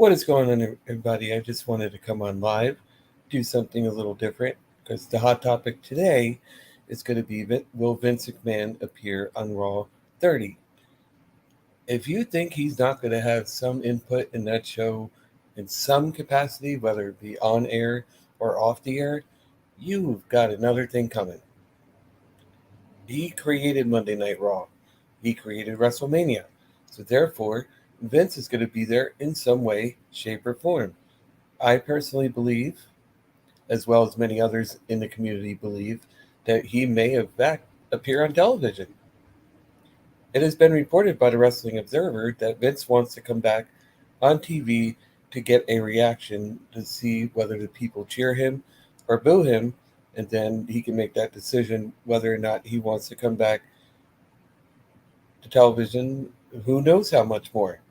What is going on, everybody? I just wanted to come on live, do something a little different, because the hot topic today is going to be will Vince McMahon appear on Raw 30? If you think he's not going to have some input in that show in some capacity, whether it be on air or off the air, you've got another thing coming. He created Monday Night Raw, he created WrestleMania. So, therefore, Vince is going to be there in some way, shape, or form. I personally believe, as well as many others in the community believe, that he may have back appear on television. It has been reported by the Wrestling Observer that Vince wants to come back on TV to get a reaction to see whether the people cheer him or boo him, and then he can make that decision whether or not he wants to come back to television. Who knows how much more?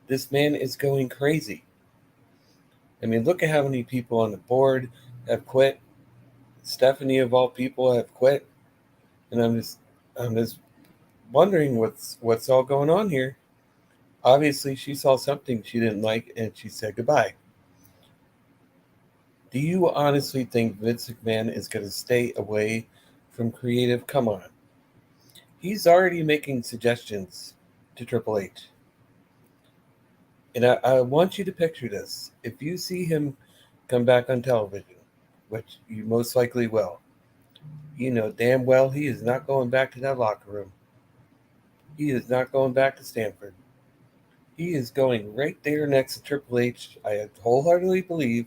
This man is going crazy. I mean, look at how many people on the board have quit. Stephanie, of all people, have quit, and I'm just wondering what's all going on here. Obviously, she saw something she didn't like, and she said goodbye. Do you honestly think Vince McMahon is going to stay away from creative? Come on, he's already making suggestions to Triple H, and I want you to picture this: if you see him come back on television, which you most likely will, you know damn well he is not going back to that locker room. He is not going back to Stamford. He is going right there next to Triple H. I wholeheartedly believe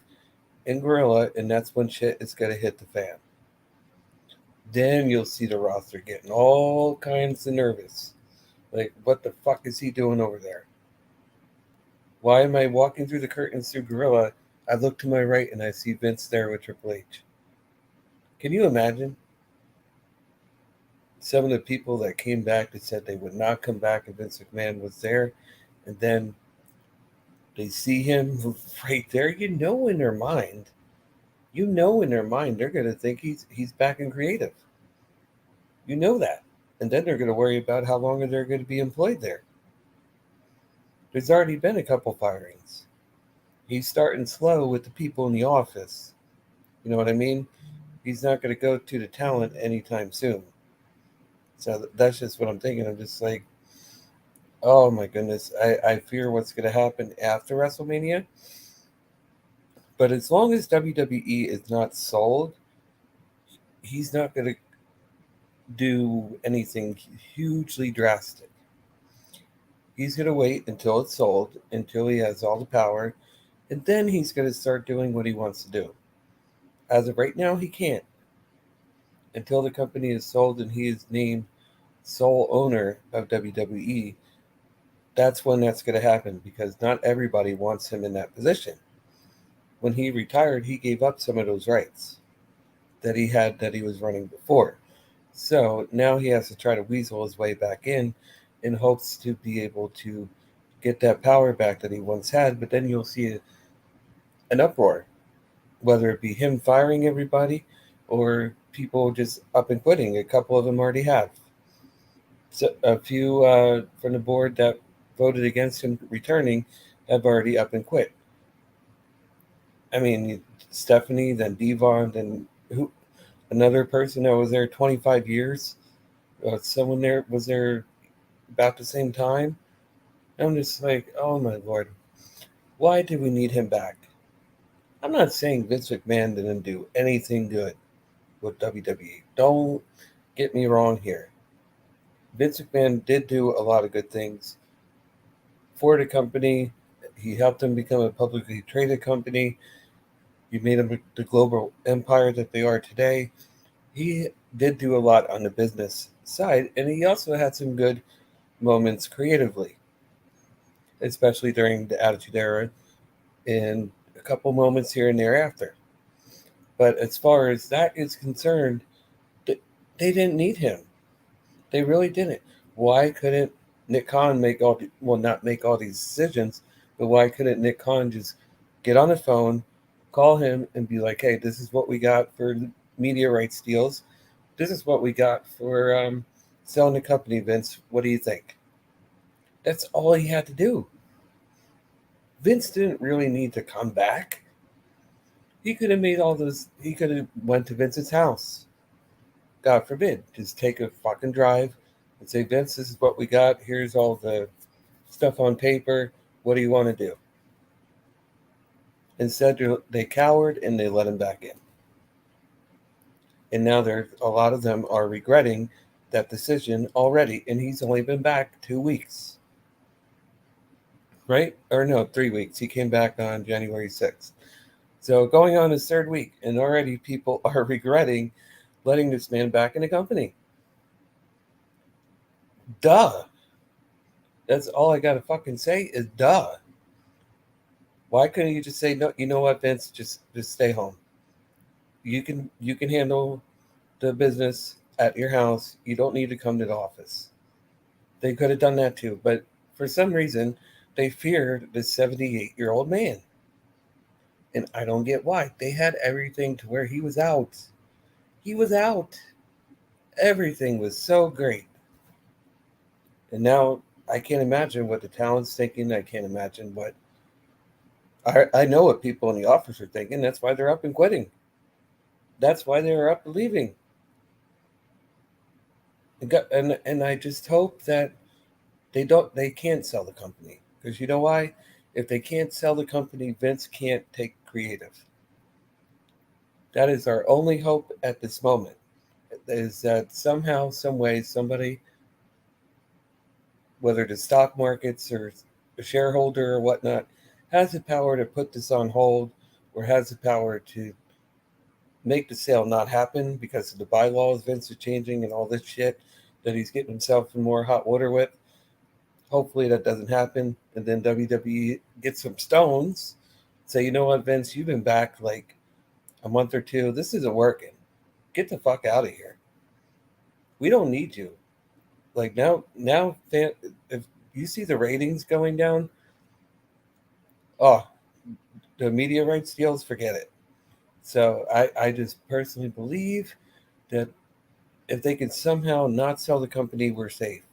in Gorilla, and that's when shit is going to hit the fan. Then you'll see the roster getting all kinds of nervous. Like, what the fuck is he doing over there? Why am I walking through the curtains through Gorilla? I look to my right and I see Vince there with Triple H. Can you imagine? Some of the people that came back that said they would not come back if Vince McMahon was there, and then they see him right there. You know in their mind they're going to think he's back in creative. You know that, and then they're going to worry about how long they're going to be employed there. There's already been a couple firings. He's starting slow with the people in the office. You know what I mean? He's not going to go to the talent anytime soon. So that's just what I'm thinking. I'm just like, oh my goodness, I fear what's going to happen after WrestleMania. But as long as WWE is not sold, he's not going to do anything hugely drastic. He's going to wait until it's sold, until he has all the power, and then he's going to start doing what he wants to do. As of right now, he can't. Until the company is sold and he is named sole owner of WWE, that's when that's going to happen because not everybody wants him in that position. When he retired, he gave up some of those rights that he had that he was running before. So now he has to try to weasel his way back in hopes to be able to get that power back that he once had. But then you'll see an uproar, whether it be him firing everybody or people just up and quitting. A couple of them already have. So a few from the board that voted against him returning have already up and quit. I mean, Stephanie, then Devon, then who? Another person that was there 25 years. Someone there was there about the same time. I'm just like, oh my lord, why do we need him back? I'm not saying Vince McMahon didn't do anything good with WWE. Don't get me wrong here. Vince McMahon did do a lot of good things for the company. He helped them become a publicly traded company. He made them the global empire that they are today. He did do a lot on the business side, and he also had some good moments creatively, especially during the Attitude Era and a couple moments here and there after. But as far as that is concerned, they didn't need him. They really didn't. Why couldn't Nick Khan make well, not make all these decisions, but why couldn't Nick Khan just get on the phone, call him, and be like, hey, this is what we got for media rights deals. This is what we got for selling the company, Vince. What do you think? That's all he had to do. Vince didn't really need to come back. He could have made all those. He could have went to Vince's house. God forbid, just take a fucking drive and say, Vince, this is what we got. Here's all the stuff on paper. What do you want to do? Instead, they cowered and they let him back in. And now a lot of them are regretting that decision already. And he's only been back 2 weeks, right? Or no, 3 weeks. He came back on January 6th. So going on his third week, and already people are regretting letting this man back in the company. Duh. That's all I gotta fucking say is duh. Why couldn't you just say no? You know what, Vince? Just stay home. You can handle the business at your house. You don't need to come to the office. They could have done that too, but for some reason they feared the 78-year-old man, and I don't get why. They had everything to where he was out. He was out. Everything was so great, and now I can't imagine what the talent's thinking. I can't imagine what I know what people in the office are thinking. That's why they're up and quitting. That's why they're up and leaving. And I just hope that they can't sell the company, because you know why? If they can't sell the company, Vince can't take creative. That is our only hope at this moment. Is that somehow, some way, somebody, whether the stock markets or a shareholder or whatnot, has the power to put this on hold, or has the power to make the sale not happen because of the bylaws Vince is changing and all this shit that he's getting himself in more hot water with. Hopefully that doesn't happen. And then WWE gets some stones. Say, you know what, Vince, you've been back like a month or two. This isn't working. Get the fuck out of here. We don't need you. Like now, if you see the ratings going down, oh, the media rights deals, forget it. So I just personally believe that if they can somehow not sell the company, we're safe.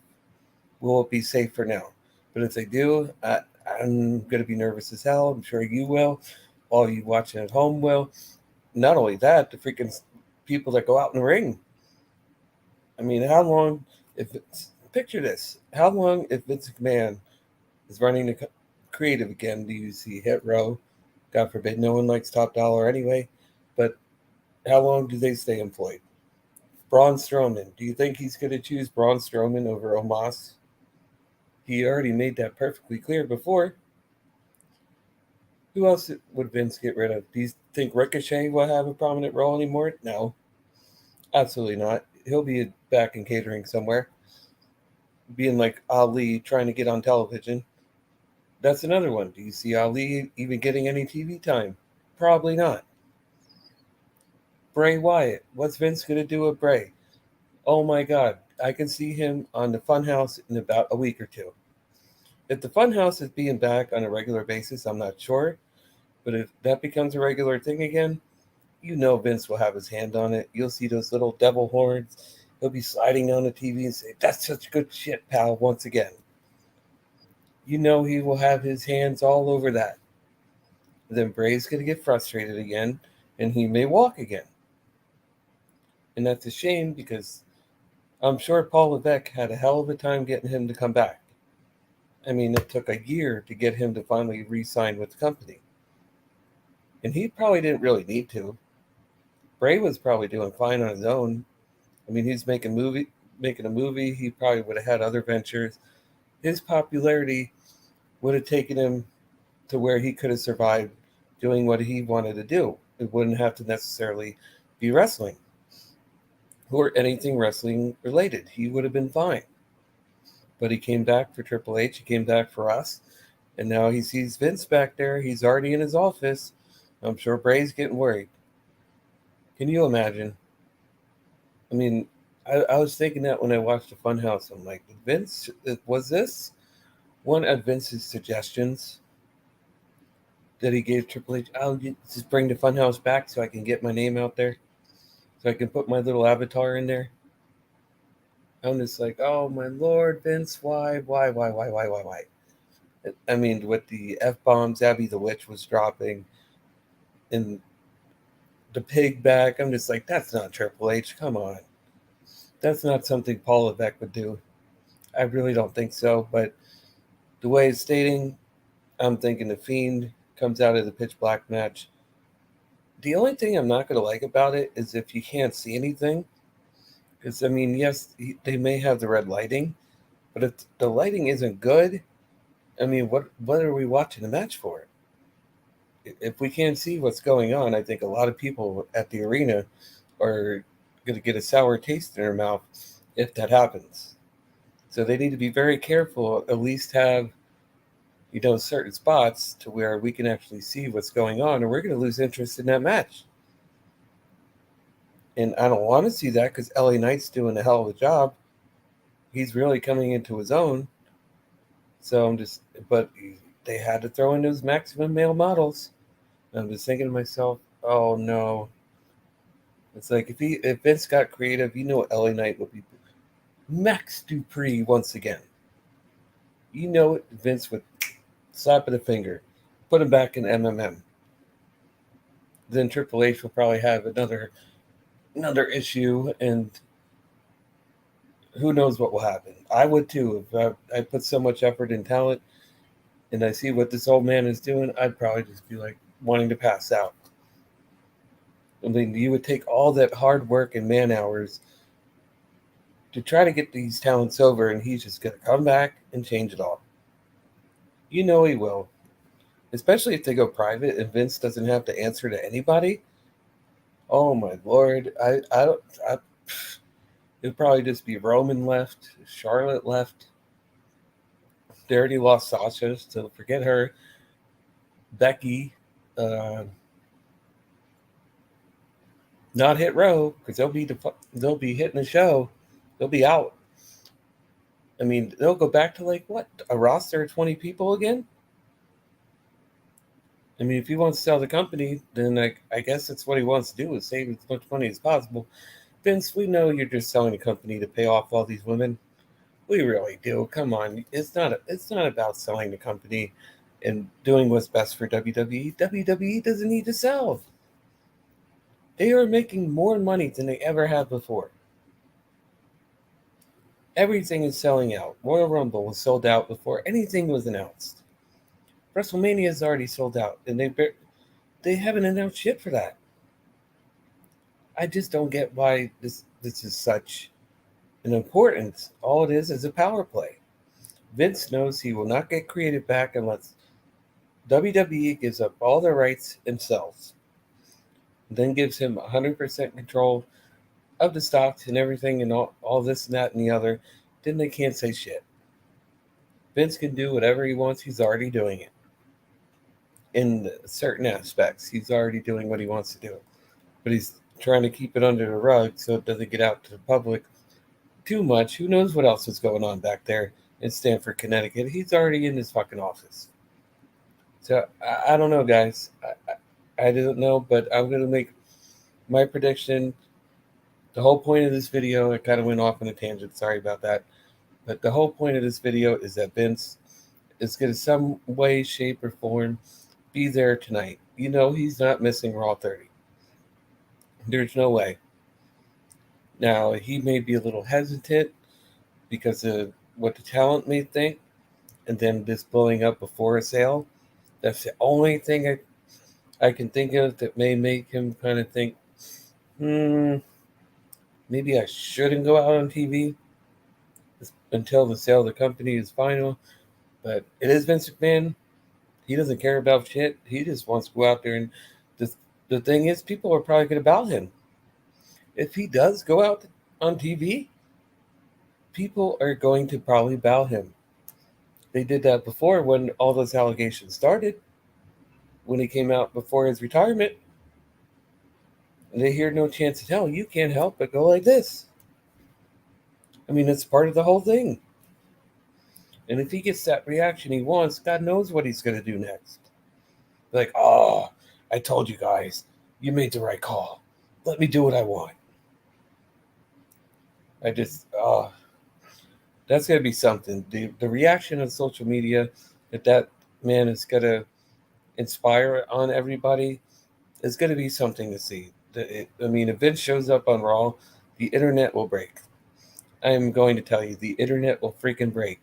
We'll be safe for now. But if they do, I'm going to be nervous as hell. I'm sure you will. All you watching at home will. Not only that, the freaking people that go out in the ring. I mean, how long, picture this, how long if Vince McMahon is running the creative again, do you see Hit Row? God forbid, no one likes Top Dollar anyway. But how long do they stay employed? Braun Strowman. Do you think he's going to choose Braun Strowman over Omos? He already made that perfectly clear before. Who else would Vince get rid of? Do you think Ricochet will have a prominent role anymore? No, absolutely not. He'll be back in catering somewhere, being like Ali trying to get on television. That's another one. Do you see Ali even getting any TV time? Probably not. Bray Wyatt. What's Vince going to do with Bray? Oh my God. I can see him on the Funhouse in about a week or two. If the Funhouse is being back on a regular basis, I'm not sure. But if that becomes a regular thing again, you know Vince will have his hand on it. You'll see those little devil horns. He'll be sliding down the TV and say, "That's such good shit, pal," once again. You know he will have his hands all over that. Then Bray's going to get frustrated again, and he may walk again. And that's a shame, because I'm sure Paul Levesque had a hell of a time getting him to come back. I mean, it took a year to get him to finally re-sign with the company. And he probably didn't really need to. Bray was probably doing fine on his own. I mean, he's making a movie. He probably would have had other ventures. His popularity would have taken him to where he could have survived doing what he wanted to do. It wouldn't have to necessarily be wrestling or anything wrestling related. He would have been fine. But he came back for Triple H. He came back for us. And now he sees Vince back there. He's already in his office. I'm sure Bray's getting worried. Can you imagine? I mean, I was thinking that when I watched the Funhouse. I'm like, Vince, was this one of Vince's suggestions that he gave Triple H? I'll just bring the Funhouse back so I can get my name out there, so I can put my little avatar in there. I'm just like, oh my Lord, Vince, why? I mean, with the F bombs Abby the Witch was dropping and the pig back, I'm just like, that's not Triple H. Come on. That's not something Paul Levesque would do. I really don't think so. But the way it's stating, I'm thinking the Fiend comes out of the pitch black match. The only thing I'm not going to like about it is if you can't see anything. Because, I mean, yes, they may have the red lighting, but if the lighting isn't good, I mean, what are we watching the match for? If we can't see what's going on, I think a lot of people at the arena are going to get a sour taste in their mouth if that happens. So they need to be very careful, at least have, certain spots to where we can actually see what's going on, or we're going to lose interest in that match. And I don't want to see that because LA Knight's doing a hell of a job. He's really coming into his own. So but they had to throw in those maximum male models. And I'm just thinking to myself, oh no. It's like if Vince got creative, LA Knight would be Max Dupree once again. Vince would slap of the finger, put him back in MMM. Then Triple H will probably have another issue, and who knows what will happen. I would too. If I put so much effort and talent and I see what this old man is doing, I'd probably just be like wanting to pass out. I mean, you would take all that hard work and man hours to try to get these talents over, and he's just going to come back and change it all. He will. Especially if they go private and Vince doesn't have to answer to anybody. Oh my lord. It'd probably just be Roman left, Charlotte left. They already lost Sasha, so forget her. Becky, not Hit Row because they'll be hitting the show. They'll be out. I mean, they'll go back to like what, a roster of 20 people again. I mean, if he wants to sell the company, then I guess that's what he wants to do, is save as much money as possible. Vince, we know you're just selling the company to pay off all these women. We really do. Come on, it's not about selling the company and doing what's best for WWE. WWE doesn't need to sell. They are making more money than they ever have before. Everything is selling out. Royal Rumble was sold out before anything was announced. WrestleMania is already sold out, and they haven't announced shit for that. I just don't get why this is such an importance. All it is a power play. Vince knows he will not get creative back unless WWE gives up all their rights and sells. Then gives him 100% control of the stocks and everything and all this and that and the other. Then they can't say shit. Vince can do whatever he wants. He's already doing it. In certain aspects, he's already doing what he wants to do. But he's trying to keep it under the rug so it doesn't get out to the public too much. Who knows what else is going on back there in Stamford, Connecticut? He's already in his fucking office. So I don't know, guys. I don't know, but I'm going to make my prediction. The whole point of this video, it kind of went off on a tangent. Sorry about that. But the whole point of this video is that Vince is going to some way, shape, or form be there tonight. He's not missing Raw 30. There's no way. Now, he may be a little hesitant because of what the talent may think, and then this blowing up before a sale. That's the only thing I can think of that may make him kind of think, maybe I shouldn't go out on TV until the sale of the company is final. But it is Vince McMahon. He doesn't care about shit. He just wants to go out there, and the thing is, people are probably going to bow him. If he does go out on TV, people are going to probably bow him. They did that before when all those allegations started. When he came out before his retirement, they hear no chance in hell. You can't help but go like this. I mean, it's part of the whole thing. And if he gets that reaction he wants, God knows what he's going to do next. Like, oh, I told you guys, you made the right call. Let me do what I want. That's going to be something. The reaction on social media that man is going to inspire on everybody is going to be something to see. I mean, if Vince shows up on Raw, the internet will break. I am going to tell you, the internet will freaking break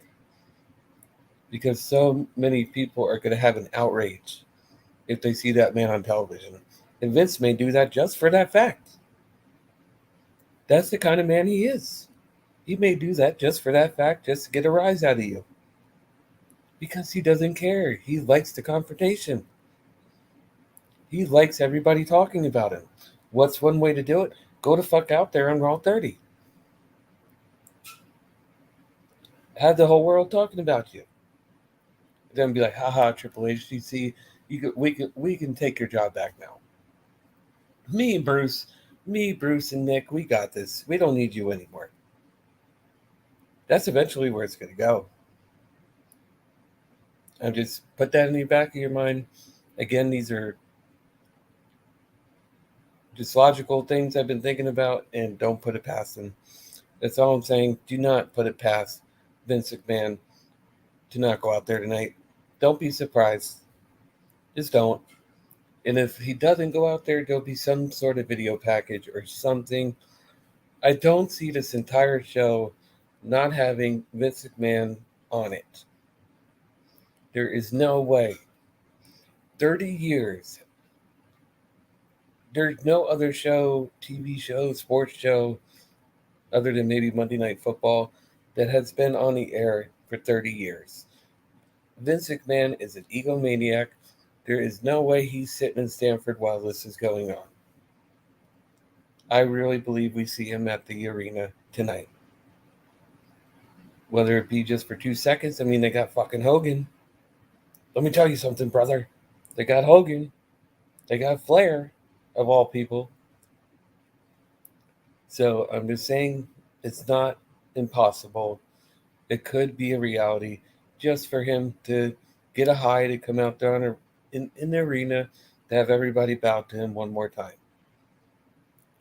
because so many people are going to have an outrage if they see that man on television. And Vince may do that just for that fact. That's the kind of man he is. He may do that just for that fact, just to get a rise out of you. Because he doesn't care. He likes the confrontation. He likes everybody talking about him. What's one way to do it? Go the fuck out there on Raw 30. Have the whole world talking about you. Then be like, haha, Triple H, you see, we can take your job back now. Me and Bruce and Nick, we got this. We don't need you anymore. That's eventually where it's going to go. And just put that in the back of your mind. Again, these are just logical things I've been thinking about, and don't put it past them. That's all I'm saying. Do not put it past Vince McMahon to not go out there tonight. Don't be surprised. Just don't. And if he doesn't go out there, there'll be some sort of video package or something. I don't see this entire show not having Vince McMahon on it. There is no way. 30 years. There's no other show, TV show, sports show, other than maybe Monday Night Football, that has been on the air for 30 years. Vince McMahon is an egomaniac. There is no way he's sitting in Stamford while this is going on. I really believe we see him at the arena tonight. Whether it be just for 2 seconds. I mean, they got fucking Hogan. Let me tell you something, brother. They got Hogan. They got Flair, of all people. So I'm just saying it's not impossible. It could be a reality just for him to get a high to come out there in the arena to have everybody bow to him one more time.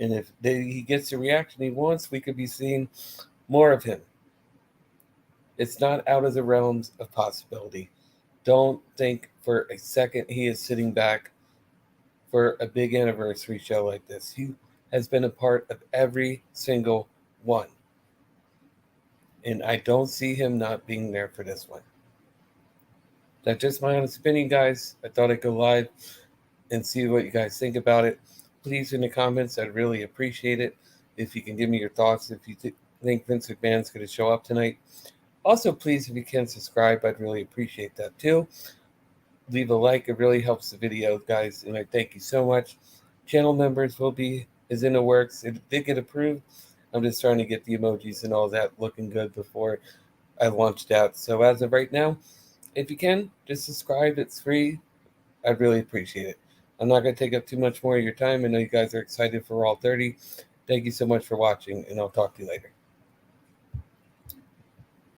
And if he gets the reaction he wants, we could be seeing more of him. It's not out of the realms of possibility. Don't think for a second he is sitting back for a big anniversary show like this. He has been a part of every single one. And I don't see him not being there for this one. That's just my honest opinion, guys. I thought I'd go live and see what you guys think about it. Please, in the comments, I'd really appreciate it. If you can give me your thoughts, if you think Vince McMahon's going to show up tonight. Also, please, if you can subscribe, I'd really appreciate that too. Leave a like. It really helps the video, guys. And I thank you so much. Channel members is in the works. It did get approved. I'm just trying to get the emojis and all that looking good before I launched out. So as of right now, if you can, just subscribe. It's free. I'd really appreciate it. I'm not going to take up too much more of your time. I know you guys are excited for Raw 30. Thank you so much for watching, and I'll talk to you later.